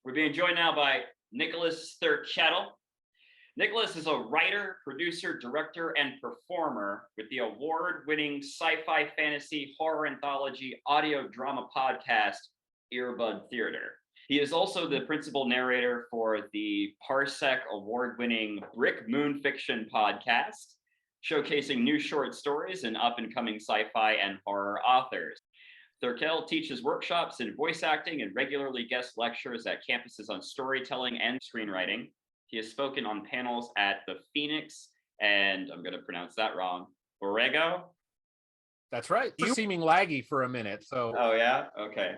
We're being joined now by Nicholas Thurkettle. Nicholas is a writer, producer, director, and performer with the award-winning sci-fi fantasy horror anthology audio drama podcast Earbud Theater. He is also the principal narrator for the Parsec award-winning Brick Moon Fiction podcast, showcasing new short stories and up-and-coming sci-fi and horror authors. Thurkettle teaches workshops in voice acting and regularly guest lectures at campuses on storytelling and screenwriting. He has spoken on panels at the Phoenix, and I'm going to pronounce that wrong, Borrego? That's right. You were seeming laggy for a minute, so. Oh, yeah? Okay.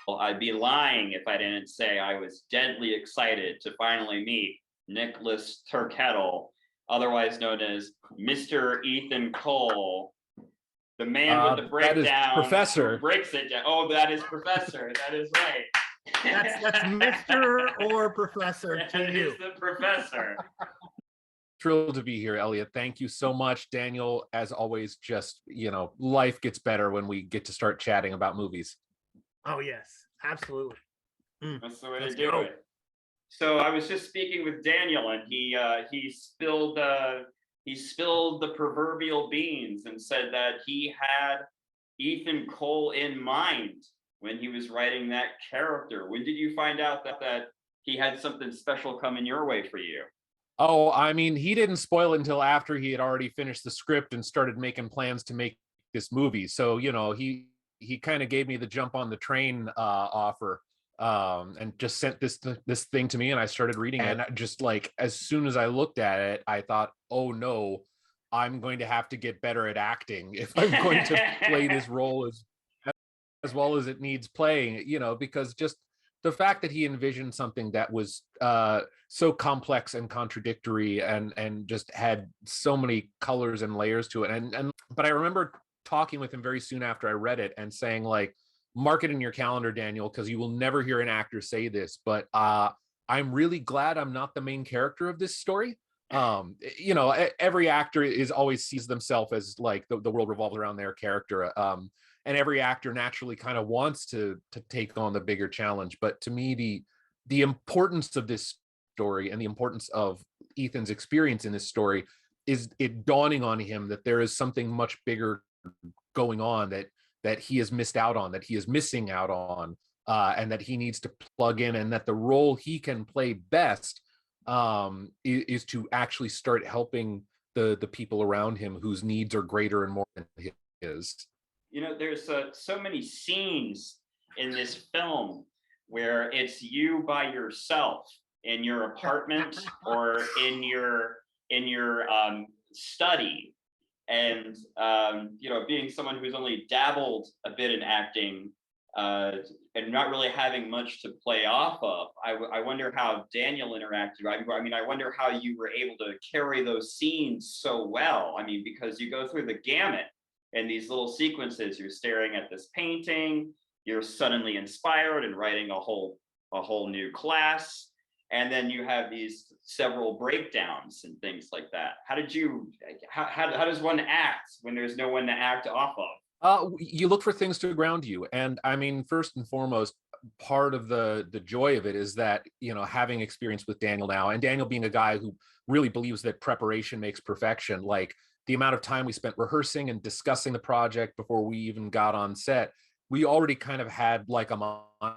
Well, I'd be lying if I didn't say I was deadly excited to finally meet Nicholas Thurkettle, otherwise known as Mr. Ethan Cole, the man with the breakdown. That is Professor. Breaks it down. Oh, that is Professor. That is right. That's Mr. or Professor to That you. is the Professor. Thrilled to be here, Elliot. Thank you so much. Daniel, as always, just, life gets better when we get to start chatting about movies. Oh, yes, absolutely. That's the way to do it. So I was just speaking with Daniel, and he spilled the proverbial beans and said that he had Ethan Cole in mind when he was writing that character. When did you find out that he had something special coming your way for you? Oh, I mean, he didn't spoil it until after he had already finished the script and started making plans to make this movie. So, he kind of gave me the jump on the train offer. And just sent this thing to me, and I started reading it. And just like as soon as I looked at it, I thought, oh no, I'm going to have to get better at acting if I'm going to play this role as well as it needs playing, because just the fact that he envisioned something that was so complex and contradictory and just had so many colors and layers to it. But I remember talking with him very soon after I read it and saying, like, mark it in your calendar, Daniel, because you will never hear an actor say this, but I'm really glad I'm not the main character of this story. Every actor always sees themselves as like the world revolves around their character. And every actor naturally kind of wants to take on the bigger challenge. But to me, the importance of this story and the importance of Ethan's experience in this story is it dawning on him that there is something much bigger going on that he has missed out on, that he is missing out on, and that he needs to plug in, and that the role he can play best is to actually start helping the people around him whose needs are greater and more than his. There's so many scenes in this film where it's you by yourself in your apartment or in your study. And being someone who's only dabbled a bit in acting and not really having much to play off of, I wonder how Daniel interacted. I wonder how you were able to carry those scenes so well. Because you go through the gamut in these little sequences. You're staring at this painting, you're suddenly inspired and writing a whole new class. And then you have these several breakdowns and things like that. How does one act when there's no one to act off of? You look for things to ground you. And first and foremost, part of the joy of it is that, having experience with Daniel now, and Daniel being a guy who really believes that preparation makes perfection, like the amount of time we spent rehearsing and discussing the project before we even got on set, we already kind of had like a mind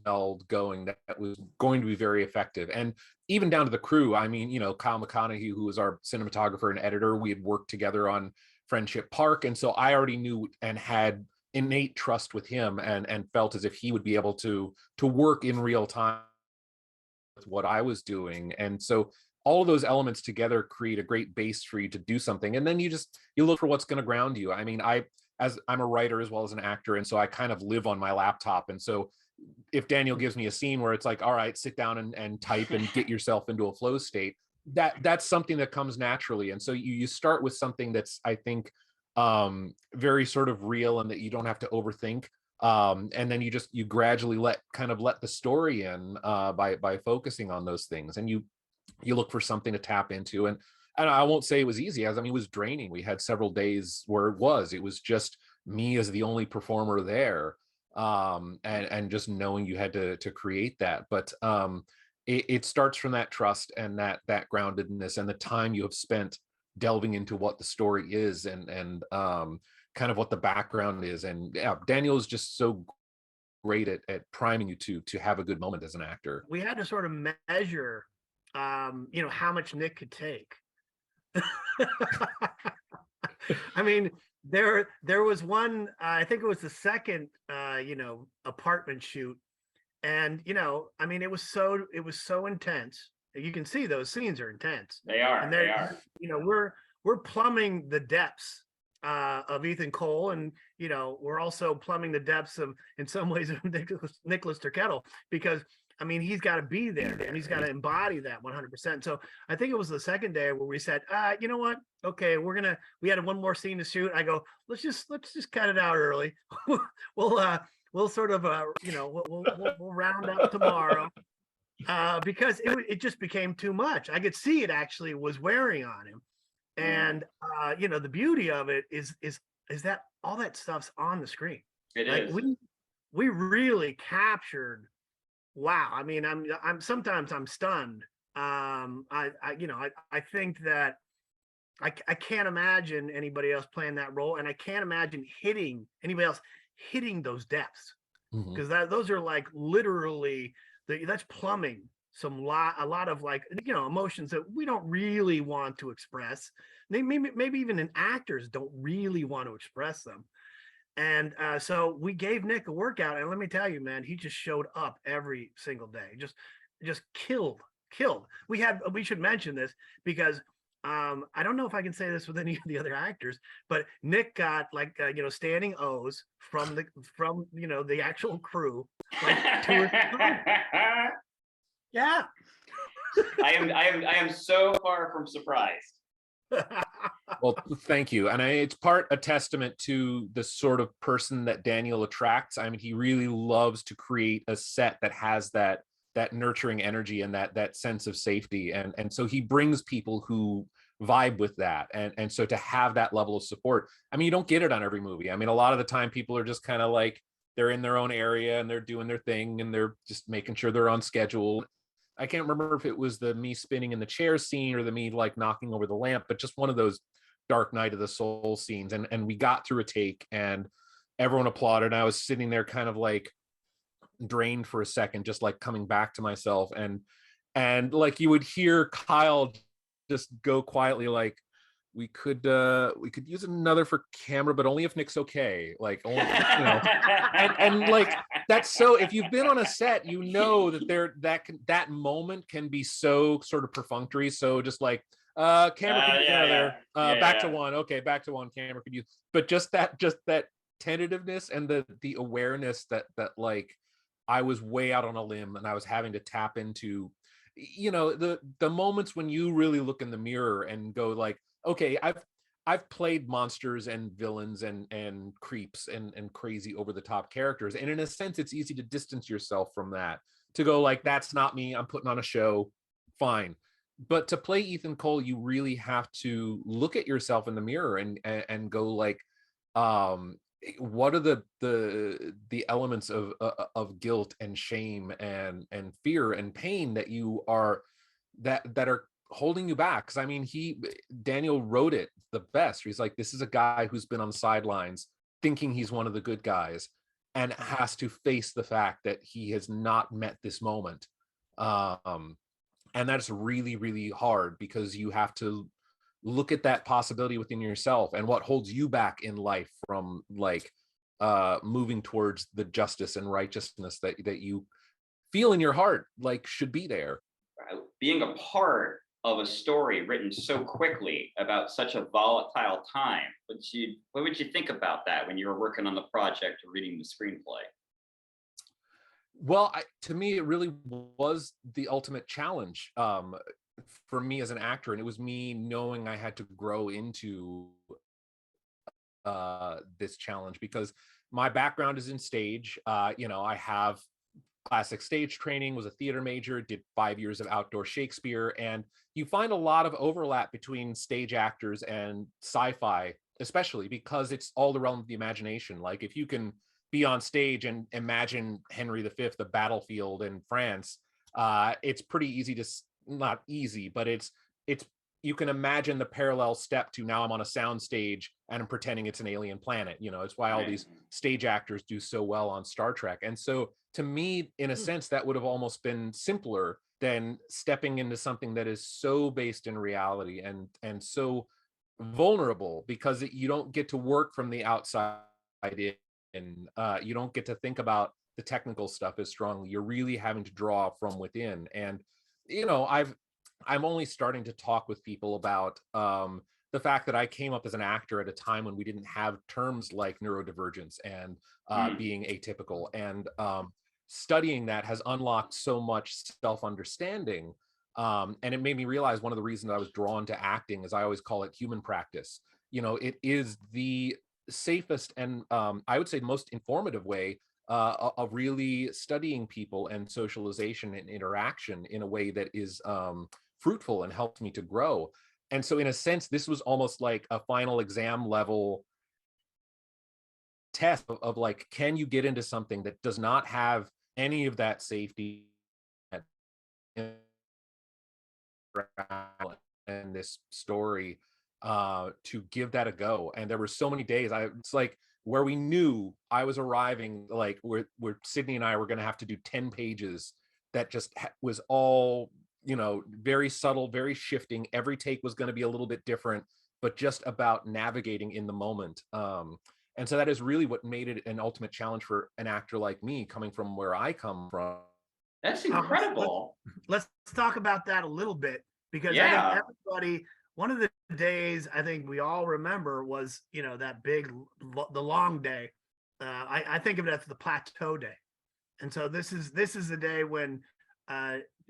meld going that was going to be very effective. And even down to the crew, Kyle McConaughey, who was our cinematographer and editor, we had worked together on Friendship Park. And so I already knew and had innate trust with him and felt as if he would be able to work in real time with what I was doing. And so all of those elements together create a great base for you to do something. And then you look for what's going to ground you. I'm a writer as well as an actor. And so I kind of live on my laptop. And so if Daniel gives me a scene where it's like, all right, sit down and type and get yourself into a flow state, that's something that comes naturally. And so you start with something that's, I think, very sort of real and that you don't have to overthink. And then you gradually let the story in by focusing on those things. And you look for something to tap into. And and I won't say it was easy. As I mean, it was draining. We had several days where it was just me as the only performer there, and just knowing you had to create that. But it starts from that trust and that groundedness and the time you have spent delving into what the story is, and kind of what the background is. And yeah, Daniel is just so great at priming you to have a good moment as an actor. We had to sort of measure, how much Nick could take. I mean, there was one, I think it was the second, apartment shoot. And, I mean, it was so intense. You can see those scenes are intense. They are. And They are. We're plumbing the depths of Ethan Cole, and we're also plumbing the depths of, in some ways, of Nicholas Thurkettle, because I mean, he's got to be there and he's got to embody that 100%. So I think it was the second day where we said, you know what? Okay, we had one more scene to shoot. I go, let's just cut it out early. We'll sort of, we'll round up tomorrow. Because it just became too much. I could see it actually was wearing on him. And the beauty of it is that all that stuff's on the screen. It Like, is. we really captured. Wow. I mean, I'm sometimes I'm stunned. I think that I can't imagine anybody else playing that role, and I can't imagine anybody else hitting those depths, because those are like literally that's plumbing a lot of, like, emotions that we don't really want to express. Maybe even actors don't really want to express them. And so we gave Nick a workout, and let me tell you, man, he just showed up every single day. Just killed. We should mention this because I don't know if I can say this with any of the other actors, but Nick got like standing O's from the actual crew, like 2 or 3 times. Yeah. I am so far from surprised. Well, thank you. And it's part a testament to the sort of person that Daniel attracts. I mean, he really loves to create a set that has that nurturing energy and that sense of safety. And so he brings people who vibe with that. And so to have that level of support, I mean, you don't get it on every movie. I mean, a lot of the time people are just kind of like, they're in their own area and they're doing their thing and they're just making sure they're on schedule. I can't remember if it was the me spinning in the chair scene or the me like knocking over the lamp, but just one of those dark night of the soul scenes. And we got through a take and everyone applauded. And I was sitting there kind of like drained for a second, just like coming back to myself. And like you would hear Kyle just go quietly like, we could use another for camera, but only if Nick's okay. Like, only, and like that's so. If you've been on a set, you know that that moment can be so sort of perfunctory. So just like, camera could use another. Back to one. Okay, back to one. Camera could use. But just that tentativeness and the awareness that like I was way out on a limb and I was having to tap into, the moments when you really look in the mirror and go like, okay, I've played monsters and villains and creeps and crazy over the top characters. And in a sense, it's easy to distance yourself from that, to go like, that's not me. I'm putting on a show. Fine. But to play Ethan Cole, you really have to look at yourself in the mirror and go like, what are the elements of guilt and shame and fear and pain that you are that are holding you back? Because I mean, Daniel wrote it the best. He's like, this is a guy who's been on the sidelines thinking he's one of the good guys and has to face the fact that he has not met this moment. And that's really, really hard because you have to look at that possibility within yourself and what holds you back in life from like moving towards the justice and righteousness that you feel in your heart like should be there. Being a part of a story written so quickly about such a volatile time, what would you think about that when you were working on the project or reading the screenplay? Well, to me, it really was the ultimate challenge for me as an actor, and it was me knowing I had to grow into this challenge because my background is in stage. I have classic stage training, was a theater major, did 5 years of outdoor Shakespeare, and you find a lot of overlap between stage actors and sci-fi, especially because it's all the realm of the imagination. Like if you can be on stage and imagine Henry V, the battlefield in France, it's pretty easy to, not easy, but it's you can imagine the parallel step to now I'm on a sound stage and I'm pretending it's an alien planet. You know, it's why all Right. these stage actors do so well on Star Trek. And so to me, in a sense, that would have almost been simpler than stepping into something that is so based in reality and so vulnerable, because you don't get to work from the outside in. You don't get to think about the technical stuff as strongly. You're really having to draw from within. And I'm only starting to talk with people about the fact that I came up as an actor at a time when we didn't have terms like neurodivergence and being atypical. And studying that has unlocked so much self-understanding. And it made me realize one of the reasons I was drawn to acting is I always call it human practice. You know, it is the safest and I would say most informative way of really studying people and socialization and interaction in a way that is fruitful and helped me to grow. And so in a sense, this was almost like a final exam level test of like, can you get into something that does not have any of that safety and this story to give that a go. And there were so many days it's like where we knew I was arriving, like where Sydney and I were going to have to do 10 pages that just was all, you know, very subtle, very shifting. Every take was going to be a little bit different, but just about navigating in the moment. And so that is really what made it an ultimate challenge for an actor like me, coming from where I come from. That's incredible. Let's talk about that a little bit, because I think everybody, one of the days I think we all remember was, you know, that the long day. I think of it as the plateau day. And so this is the day when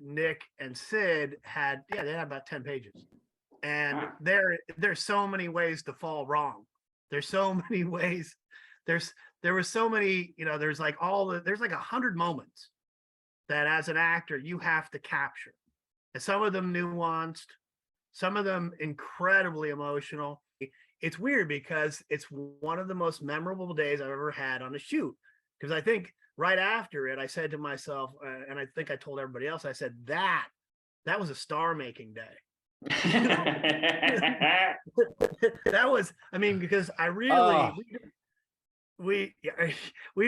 Nick and Sid they had about 10 pages. And there's so many ways to fall wrong. There's so many ways. There were so many, you know, there's like 100 moments that as an actor you have to capture. And some of them nuanced, some of them incredibly emotional. It's weird because it's one of the most memorable days I've ever had on a shoot. Because I think right after it, I said to myself, and I think I told everybody else, I said that was a star-making day. That was, I mean, because I really, we'd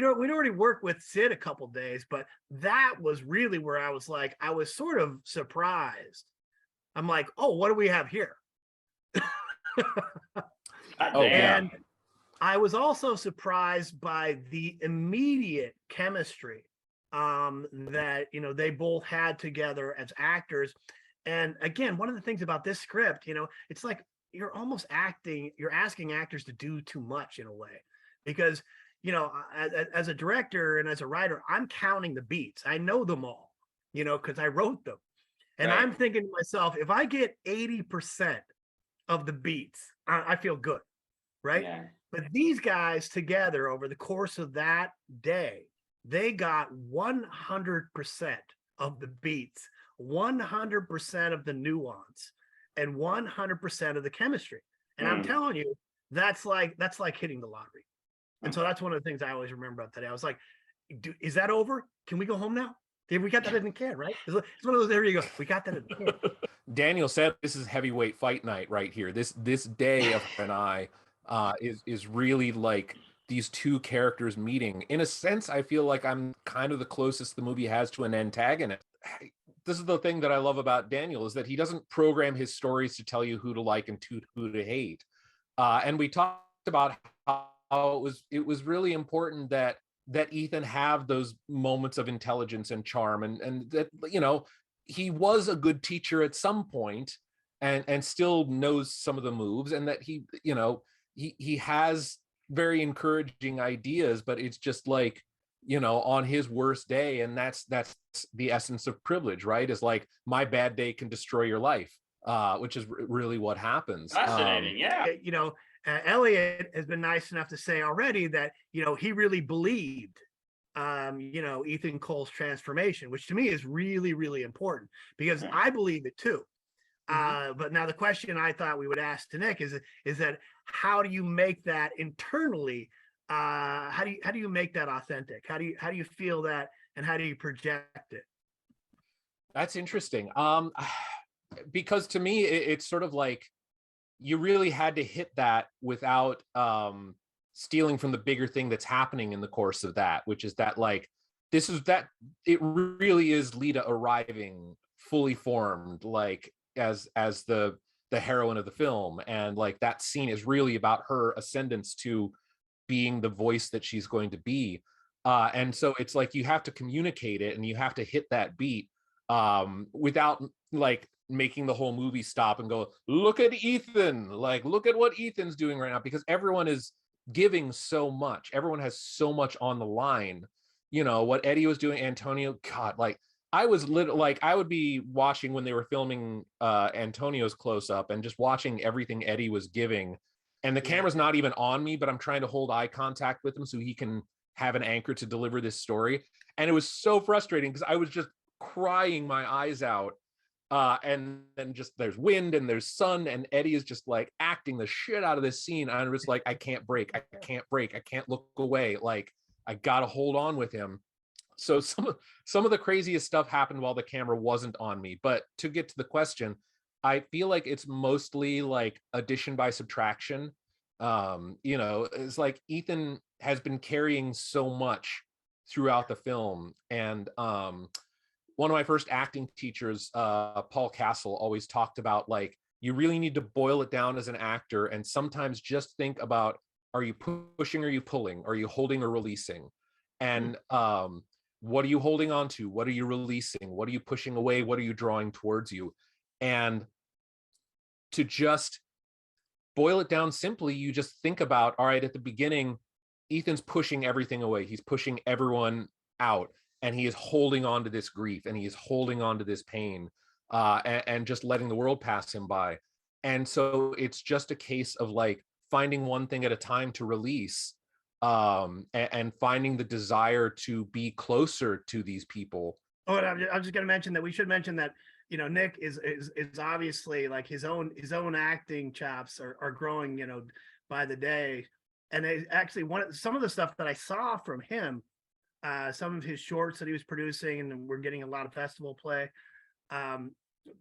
already worked with Sid a couple days, but that was really where I was like, I was sort of surprised. I'm like, oh, what do we have here? And I was also surprised by the immediate chemistry that, you know, they both had together as actors. And again, one of the things about this script, you know, it's like you're asking actors to do too much in a way, because, you know, as a director and as a writer, I'm counting the beats. I know them all, you know, because I wrote them. And I'm thinking to myself, if I get 80% of the beats, I feel good, right? Yeah. But these guys together over the course of that day, they got 100% of the beats, 100% of the nuance, and 100% of the chemistry. And I'm telling you, that's like hitting the lottery. And so that's one of the things I always remember about today. I was like, is that over? Can we go home now? We got that in the can, right? It's one of those, there you go. We got that in the can. Daniel said this is heavyweight fight night right here. This day of and I is really like these two characters meeting. In a sense, I feel like I'm kind of the closest the movie has to an antagonist. This is the thing that I love about Daniel, is that he doesn't program his stories to tell you who to like and who to hate. And we talked about how it was really important that Ethan have those moments of intelligence and charm, and that, you know, he was a good teacher at some point and still knows some of the moves, and that he, you know, he has very encouraging ideas, but it's just like, you know, on his worst day. And that's the essence of privilege, right? Is like, my bad day can destroy your life, which is really what happens. Fascinating. Yeah. You know, Elliot has been nice enough to say already that, you know, he really believed Ethan Cole's transformation, which to me is really, really important because I believe it too. But now the question I thought we would ask to Nick is that how do you make that internally? How do you make that authentic? How do you feel that, and how do you project it? That's interesting. Because to me, it's sort of like you really had to hit that without stealing from the bigger thing that's happening in the course of that, which is that like it really is Lita arriving fully formed, like as the heroine of the film, and like that scene is really about her ascendance to being the voice that she's going to be. And so it's like you have to communicate it and you have to hit that beat without like making the whole movie stop and go, look at Ethan, like look at what Ethan's doing right now, because everyone is giving so much, everyone has so much on the line. What Eddie was doing, Antonio, God, like I would be watching when they were filming Antonio's close up and just watching everything Eddie was giving, and the camera's not even on me, but I'm trying to hold eye contact with him so he can have an anchor to deliver this story. And it was so frustrating because I was just crying my eyes out. And then just there's wind and there's sun, and Eddie is just like acting the shit out of this scene. And I was like, I can't break, I can't look away. Like I gotta hold on with him. So some of the craziest stuff happened while the camera wasn't on me. But to get to the question, I feel like it's mostly like addition by subtraction. It's like Ethan has been carrying so much throughout the film. And one of my first acting teachers, Paul Castle, always talked about like, you really need to boil it down as an actor and sometimes just think about, are you pushing, are you pulling, are you holding or releasing? And what are you holding on to? What are you releasing? What are you pushing away? What are you drawing towards you? And to just boil it down simply, you just think about, all right, at the beginning, Ethan's pushing everything away. He's pushing everyone out, and he is holding on to this grief, and he is holding on to this pain, and just letting the world pass him by. And so it's just a case of like finding one thing at a time to release, and finding the desire to be closer to these people. Oh, and I'm just going to mention that we should mention that Nick is obviously like his own acting chops are growing by the day, and actually some of the stuff that I saw from him, some of his shorts that he was producing, and we're getting a lot of festival play,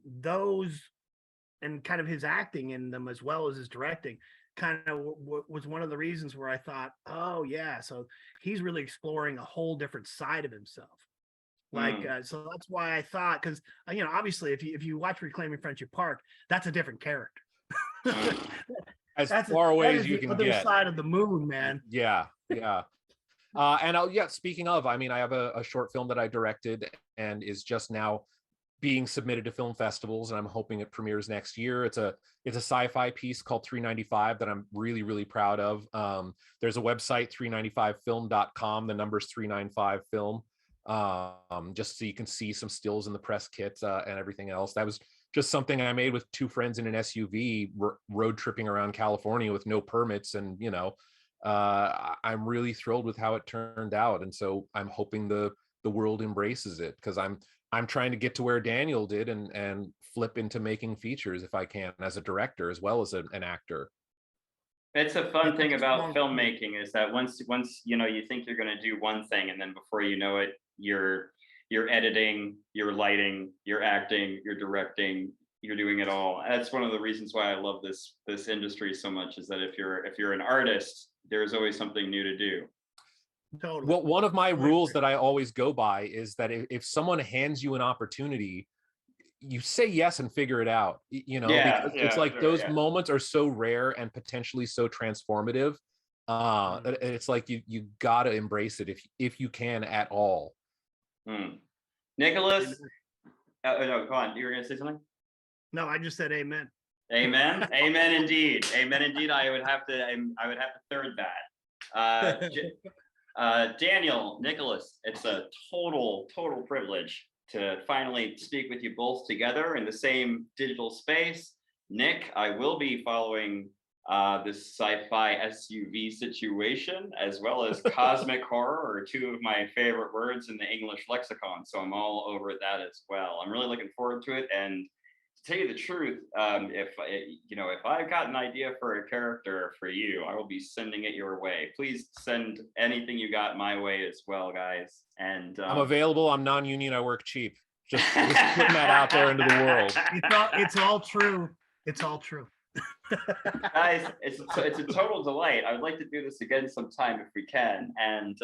those and kind of his acting in them as well as his directing kind of was one of the reasons where I thought, oh yeah, so he's really exploring a whole different side of himself. Like, so that's why I thought, because obviously, if you watch Reclaiming Friendship Park, that's a different character. As far away as you the can other get. side of the moon, man. Yeah. And speaking of, I mean, I have a short film that I directed and is just now being submitted to film festivals, and I'm hoping it premieres next year. It's a sci-fi piece called 395 that I'm really, really proud of. There's a website, 395film.com. The number's 395 film. Just so you can see some stills in the press kit and everything else. That was just something I made with two friends in an SUV road tripping around California with no permits. And, I'm really thrilled with how it turned out. And so I'm hoping the world embraces it, because I'm trying to get to where Daniel did and flip into making features if I can, as a director as well as an actor. It's a fun thing about filmmaking is that once you think you're going to do one thing, and then before you know it, you're editing, you're lighting, you're acting, you're directing, you're doing it all. That's one of the reasons why I love this industry so much, is that if you're an artist, there's always something new to do. Totally. Well, one of my rules that I always go by is that if someone hands you an opportunity, you say yes and figure it out, because it's like those moments are so rare and potentially so transformative. It's like you gotta embrace it if you can at all. Nicholas, no, go on. You were gonna say something? No, I just said amen. Amen. Amen indeed. Amen indeed. I would have to third that. Daniel, Nicholas, it's a total privilege to finally speak with you both together in the same digital space. Nick, I will be following this sci-fi SUV situation, as well as cosmic horror, are two of my favorite words in the English lexicon. So I'm all over that as well. I'm really looking forward to it. And to tell you the truth, if I've got an idea for a character for you, I will be sending it your way. Please send anything you got my way as well, guys. And I'm available. I'm non-union. I work cheap. Just putting that out there into the world. It's all true. It's all true. Guys, it's a total delight. I would like to do this again sometime if we can. And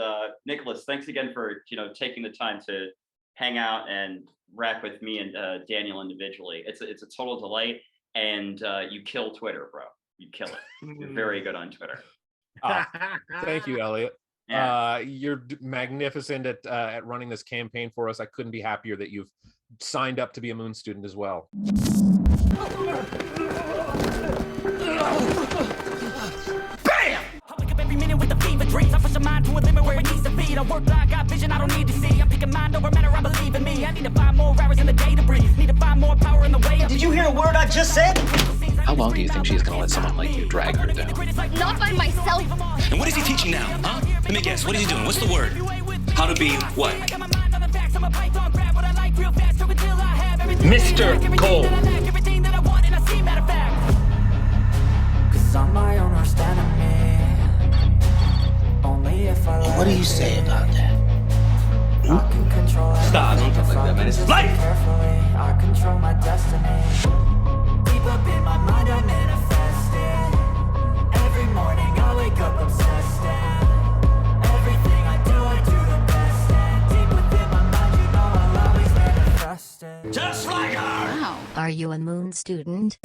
Nicholas, thanks again for taking the time to hang out and rap with me and Daniel individually. It's a total delight, and you kill Twitter, bro. You kill it. You're very good on Twitter. Thank you, Elliot. Yeah. You're magnificent at running this campaign for us. I couldn't be happier that you've signed up to be a Moon student as well. Bam! I wake up every minute with the fever dreams. I push my mind to a limit where it needs to be. I work blind, got vision I don't need to see. I'm picking mind over matter, I believe in me. I need to find more hours in the day to breathe. Need to find more power in the way. Did you hear a word I just said? How long do you think she's gonna let someone like you drag her down? Not by myself. And what is he teaching now, huh? Let me guess, what is he doing? What's the word? How to be what? Mr. Cole. What do you say about that? Stop, don't talk like that, man. This is life! I control my destiny. Deep up in my mind, I manifest it. Every morning I wake up obsessed, and everything I do the best. And deep within my mind, you know I'll always manifest it. Just like her! Wow. Are you a Moon student?